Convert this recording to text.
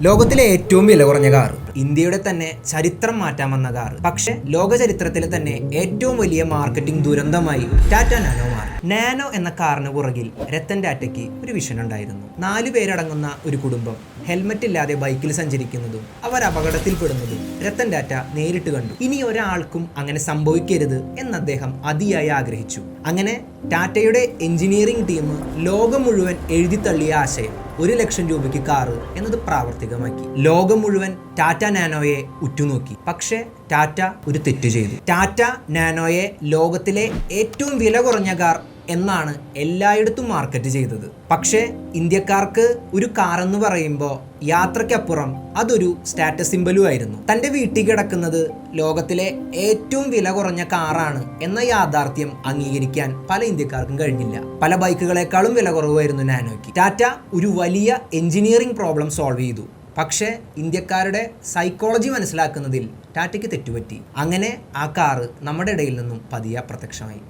ലോകത്തിലെ ഏറ്റവും വില കുറഞ്ഞ കാർ, ഇന്ത്യയുടെ തന്നെ ചരിത്രം മാറ്റാൻ വന്ന കാർ. പക്ഷെ ലോക ചരിത്രത്തിലെ തന്നെ ഏറ്റവും വലിയ മാർക്കറ്റിംഗ് ദുരന്തമായി ടാറ്റ നാനോ മാറി. നാനോ എന്ന കാറിന് പുറകിൽ രത്തൻ ടാറ്റയ്ക്ക് ഒരു വിഷൻ ഉണ്ടായിരുന്നു. 4 പേരടങ്ങുന്ന ഒരു കുടുംബം ഹെൽമറ്റ് ഇല്ലാതെ ബൈക്കിൽ സഞ്ചരിക്കുന്നതും അവർ അപകടത്തിൽപ്പെടുന്നതും രത്തൻ ടാറ്റ നേരിട്ട് കണ്ടു. ഇനി ഒരാൾക്കും അങ്ങനെ സംഭവിക്കരുത് എന്ന് അദ്ദേഹം അതിയായി ആഗ്രഹിച്ചു. അങ്ങനെ ടാറ്റയുടെ എഞ്ചിനീയറിംഗ് ടീം ലോകം മുഴുവൻ എഴുതിത്തള്ളിയ ആശയം 1 ലക്ഷം രൂപയ്ക്ക് കാറ് എന്നത് പ്രാവർത്തികമാക്കി. ലോകം മുഴുവൻ ടാറ്റ നാനോയെ ഉറ്റുനോക്കി. പക്ഷേ ടാറ്റ ഒരു തെറ്റ് ചെയ്തു. ടാറ്റ നാനോയെ ലോകത്തിലെ ഏറ്റവും വില കുറഞ്ഞ കാർ എന്നാണ് എല്ലായിടത്തും മാർക്കറ്റ് ചെയ്തത്. പക്ഷേ ഇന്ത്യക്കാർക്ക് ഒരു കാർ എന്ന് പറയുമ്പോൾ യാത്രയ്ക്കപ്പുറം അതൊരു സ്റ്റാറ്റസ് സിംബലും ആയിരുന്നു. തൻ്റെ വീട്ടിൽ കിടക്കുന്നത് ലോകത്തിലെ ഏറ്റവും വില കുറഞ്ഞ കാറാണ് എന്ന യാഥാർത്ഥ്യം അംഗീകരിക്കാൻ പല ഇന്ത്യക്കാർക്കും കഴിഞ്ഞില്ല. പല ബൈക്കുകളെക്കാളും വില കുറവായിരുന്നു നാനോയ്ക്ക്. ടാറ്റ ഒരു വലിയ എഞ്ചിനീയറിംഗ് പ്രോബ്ലം സോൾവ് ചെയ്തു. പക്ഷേ ഇന്ത്യക്കാരുടെ സൈക്കോളജി മനസ്സിലാക്കുന്നതിൽ ടാറ്റയ്ക്ക് തെറ്റുപറ്റി. അങ്ങനെ ആ കാറ് നമ്മുടെ ഇടയിൽ നിന്നും പതിയെ അപ്രത്യക്ഷമായി.